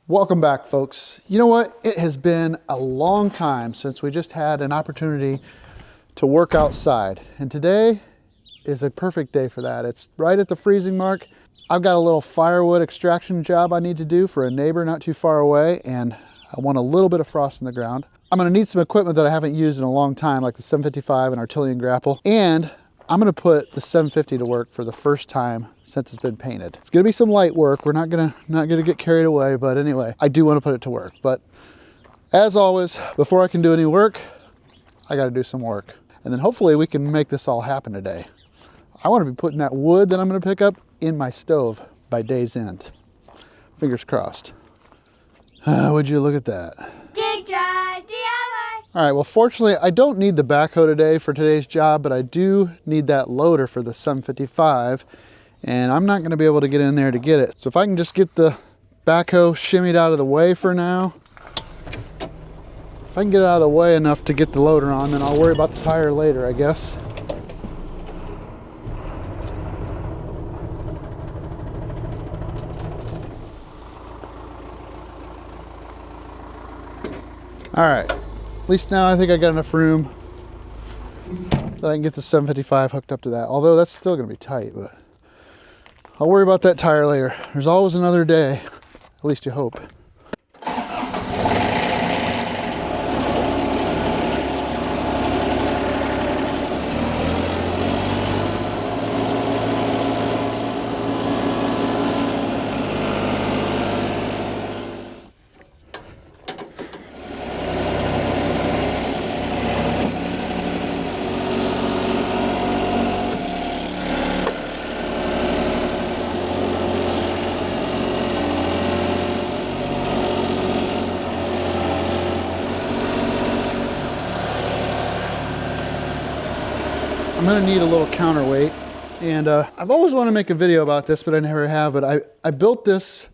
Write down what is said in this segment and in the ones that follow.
Welcome back, folks. You know what? It has been a long time since we just had an opportunity to work outside. And today is a perfect day for that. It's right at the freezing mark. I've got a little firewood extraction job I need to do for a neighbor not too far away, and I want a little bit of frost in the ground. I'm gonna need some equipment that I haven't used in a long time, like the 755 and artillian grapple, and I'm gonna put the 750 to work for the first time since it's been painted. It's gonna be some light work. We're not gonna get carried away, but anyway, I do want to put it to work. But as always, before I can do any work, I gotta do some work. And then hopefully we can make this all happen today. I wanna be putting that wood that I'm gonna pick up in my stove by day's end. Fingers crossed. Would you look at that? Dig drive, DIY. All right, well, fortunately, I don't need the backhoe today for today's job, but I do need that loader for the 755, and I'm not gonna be able to get in there to get it. So if I can just get the backhoe shimmied out of the way for now, if I can get it out of the way enough to get the loader on, then I'll worry about the tire later, I guess. All right, at least now I think I got enough room that I can get the 755 hooked up to that. Although that's still gonna be tight, but I'll worry about that tire later. There's always another day, at least you hope. I'm gonna need a little counterweight, and I've always wanted to make a video about this, but I never have. But I built this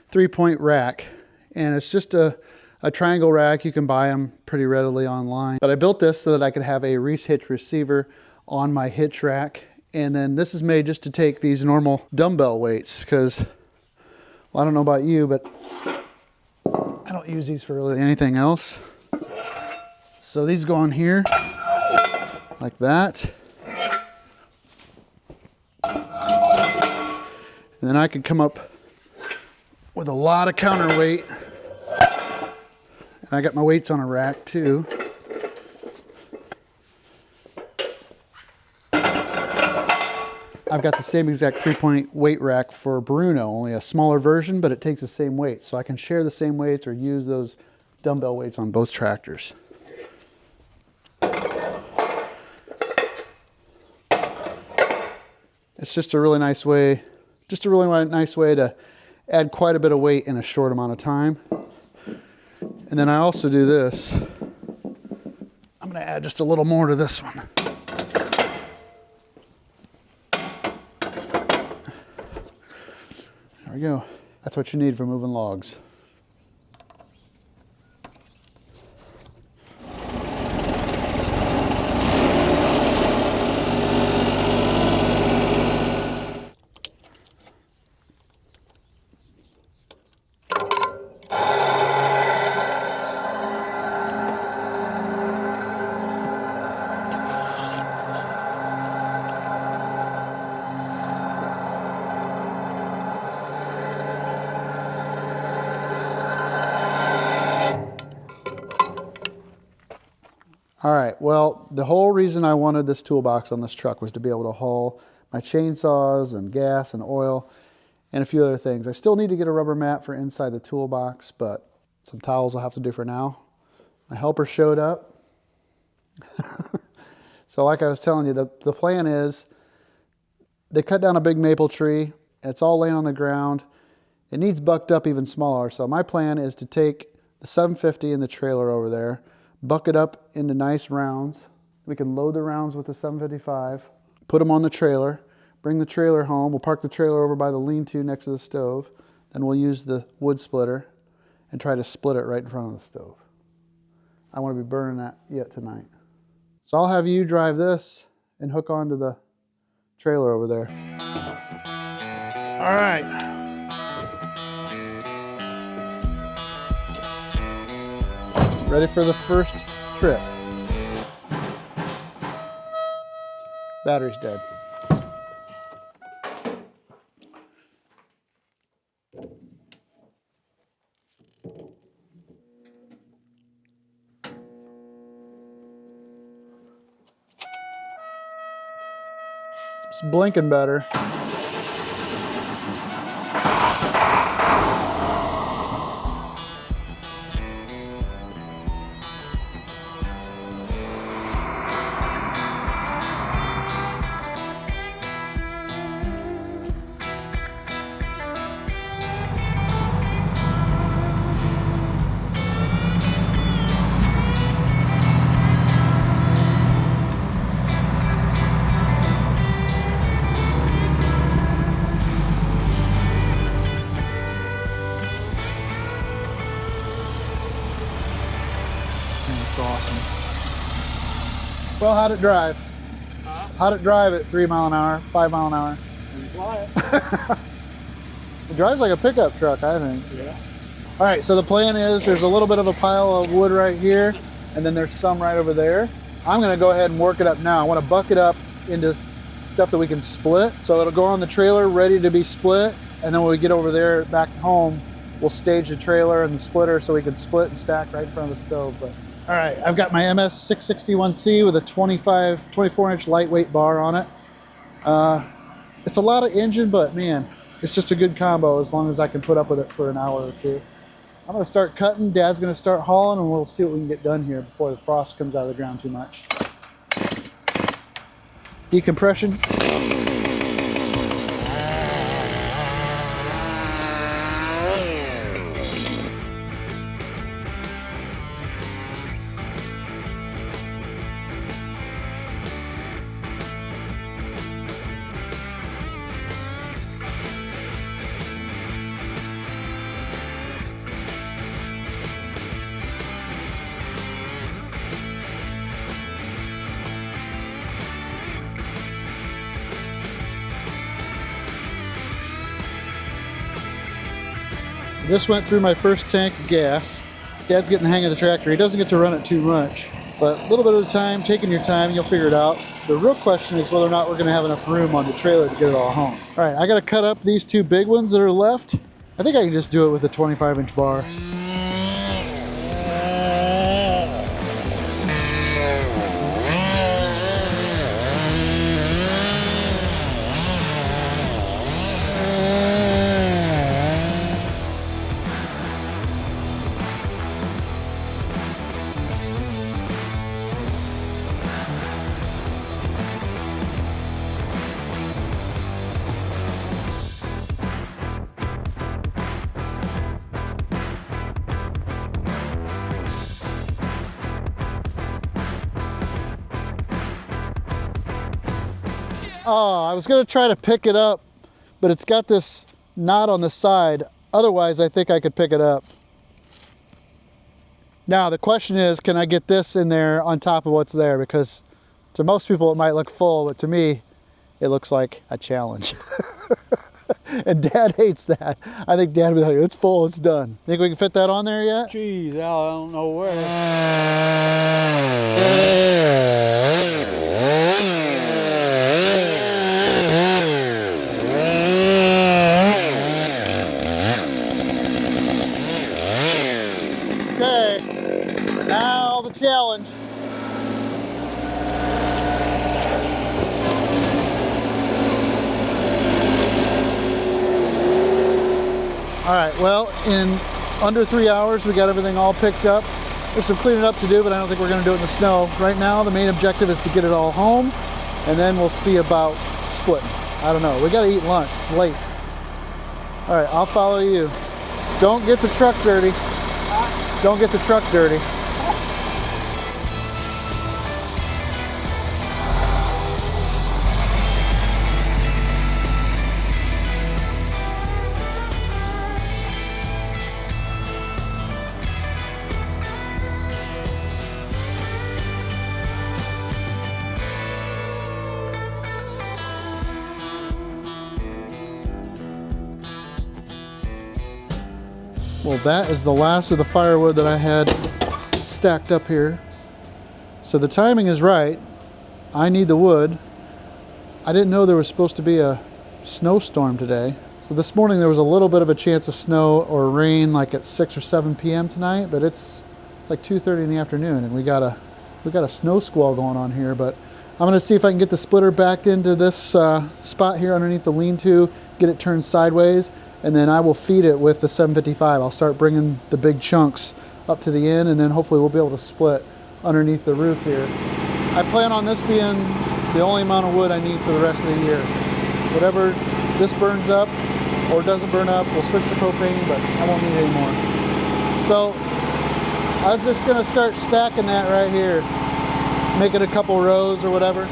3-point rack, and it's just a triangle rack. You can buy them pretty readily online. But I built this so that I could have a Reese hitch receiver on my hitch rack, and then this is made just to take these normal dumbbell weights, because, well, I don't know about you, but I don't use these for really anything else. So these go on here like that. And then I could come up with a lot of counterweight. And I got my weights on a rack too. I've got the same exact 3-point weight rack for Bruno, only a smaller version, but it takes the same weight. So I can share the same weights or use those dumbbell weights on both tractors. It's just a really nice way, to add quite a bit of weight in a short amount of time. And then I also do this. I'm gonna add just a little more to this one. There we go. That's what you need for moving logs. All right, well, the whole reason I wanted this toolbox on this truck was to be able to haul my chainsaws and gas and oil and a few other things. I still need to get a rubber mat for inside the toolbox, but some towels I'll have to do for now. My helper showed up. So like I was telling you, the plan is they cut down a big maple tree. And it's all laying on the ground. It needs bucked up even smaller. So my plan is to take the 750 and the trailer over there, buck it up into nice rounds. We can load the rounds with the 755, put them on the trailer, bring the trailer home. We'll park the trailer over by the lean-to next to the stove. Then we'll use the wood splitter and try to split it right in front of the stove. I want to be burning that yet tonight. So I'll have you drive this and hook onto the trailer over there. All right. Ready for the first trip. Battery's dead. It's blinking better. That's awesome. Well, how'd it drive? How'd it drive at 3 mile an hour, 5 mile an hour? Quiet. It drives like a pickup truck, I think. Yeah. All right, so the plan is there's a little bit of a pile of wood right here, and then there's some right over there. I'm gonna go ahead and work it up now. I wanna buck it up into stuff that we can split. So it'll go on the trailer ready to be split, and then when we get over there back home, we'll stage the trailer and the splitter so we can split and stack right in front of the stove. But all right, I've got my MS 661C with a 24-inch lightweight bar on it. It's a lot of engine, but man, it's just a good combo as long as I can put up with it for an hour or two. I'm gonna start cutting, Dad's gonna start hauling, and we'll see what we can get done here before the frost comes out of the ground too much. Decompression. Just went through my first tank of gas. Dad's getting the hang of the tractor. He doesn't get to run it too much, but a little bit of the time, taking your time, you'll figure it out. The real question is whether or not we're gonna have enough room on the trailer to get it all home. All right, I gotta cut up these two big ones that are left. I think I can just do it with a 25-inch bar. Oh, I was gonna try to pick it up, but it's got this knot on the side. Otherwise, I think I could pick it up. Now, the question is, can I get this in there on top of what's there? Because to most people, it might look full, but to me, it looks like a challenge. And Dad hates that. I think Dad would be like, it's full, it's done. Think we can fit that on there yet? Geez, I don't know where. Okay, now the challenge. All right, well, in under 3 hours, we got everything all picked up. There's some cleaning up to do, but I don't think we're gonna do it in the snow. Right now, the main objective is to get it all home, and then we'll see about splitting. I don't know, we gotta eat lunch, it's late. All right, I'll follow you. Don't get the truck dirty. Don't get the truck dirty. Well, that is the last of the firewood that I had stacked up here. So the timing is right. I need the wood. I didn't know there was supposed to be a snowstorm today. So this morning there was a little bit of a chance of snow or rain like at 6 or 7 p.m. tonight, but it's like 2:30 in the afternoon and we got a snow squall going on here. But I'm gonna see if I can get the splitter backed into this spot here underneath the lean-to, get it turned sideways, and then I will feed it with the 755. I'll start bringing the big chunks up to the end, and then hopefully we'll be able to split underneath the roof here. I plan on this being the only amount of wood I need for the rest of the year. Whatever this burns up or doesn't burn up, we'll switch to propane, but I won't need any more. So I was just gonna start stacking that right here, making a couple rows or whatever.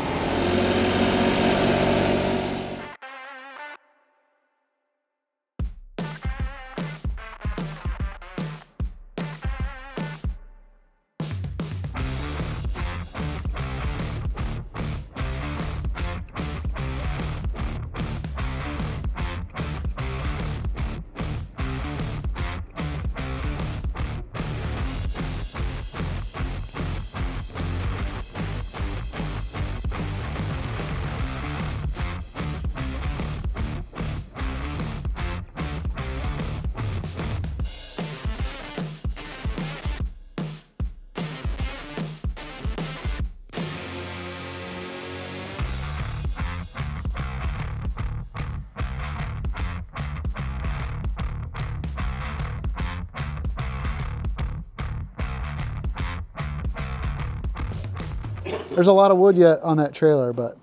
There's a lot of wood yet on that trailer, but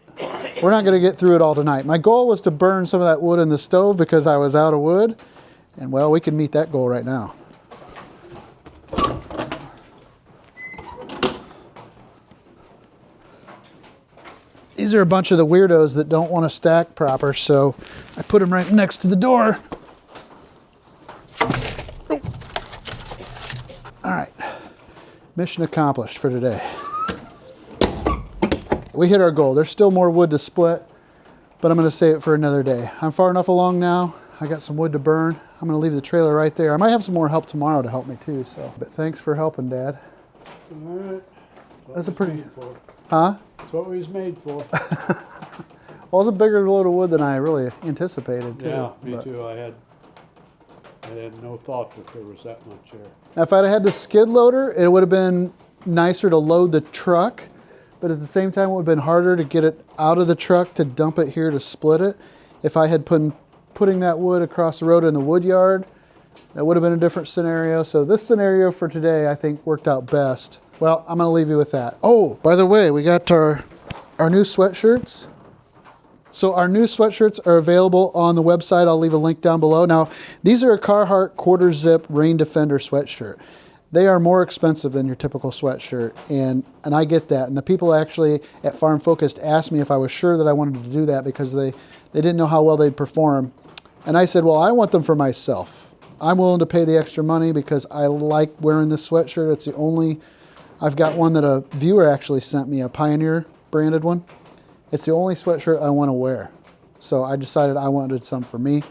we're not going to get through it all tonight. My goal was to burn some of that wood in the stove because I was out of wood, and well, we can meet that goal right now. These are a bunch of the weirdos that don't want to stack proper, so I put them right next to the door. All right, mission accomplished for today. We hit our goal. There's still more wood to split, but I'm going to save it for another day. I'm far enough along now. I got some wood to burn. I'm going to leave the trailer right there. I might have some more help tomorrow to help me too. So, but thanks for helping, Dad. All right. That's a pretty. Huh? That's what we was made for. Well, it's a bigger load of wood than I really anticipated too. Yeah, me too. I had no thought that there was that much there. Now, if I'd had the skid loader, it would have been nicer to load the truck. But at the same time, it would have been harder to get it out of the truck to dump it here to split it. If I had putting that wood across the road in the wood yard, that would have been a different scenario. So this scenario for today, I think, worked out best. Well, I'm gonna leave you with that. Oh, by the way, we got our new sweatshirts. So our new sweatshirts are available on the website. I'll leave a link down below. Now, these are a Carhartt quarter zip Rain Defender sweatshirt. They are more expensive than your typical sweatshirt, and I get that. And the people actually at Farm Focused asked me if I was sure that I wanted to do that because they didn't know how well they'd perform. And I said, well, I want them for myself. I'm willing to pay the extra money because I like wearing this sweatshirt. It's the only, I've got one that a viewer actually sent me, a Pioneer branded one. It's the only sweatshirt I want to wear. So I decided I wanted some for me.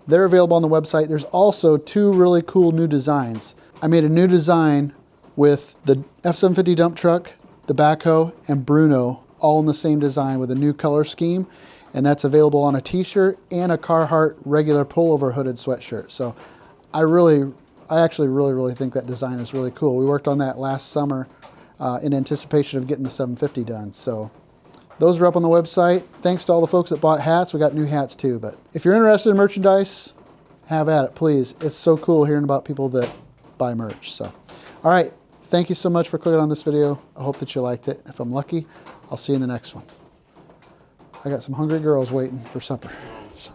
They're available on the website. There's also 2 really cool new designs. I made a new design with the F750 Dump Truck, the backhoe, and Bruno, all in the same design with a new color scheme. And that's available on a t-shirt and a Carhartt regular pullover hooded sweatshirt. So I actually really think that design is really cool. We worked on that last summer in anticipation of getting the 750 done. So those are up on the website. Thanks to all the folks that bought hats. We got new hats too. But if you're interested in merchandise, have at it, please. It's so cool hearing about people that buy merch. So, all right. Thank you so much for clicking on this video. I hope that you liked it. If I'm lucky, I'll see you in the next one. I got some hungry girls waiting for supper. So.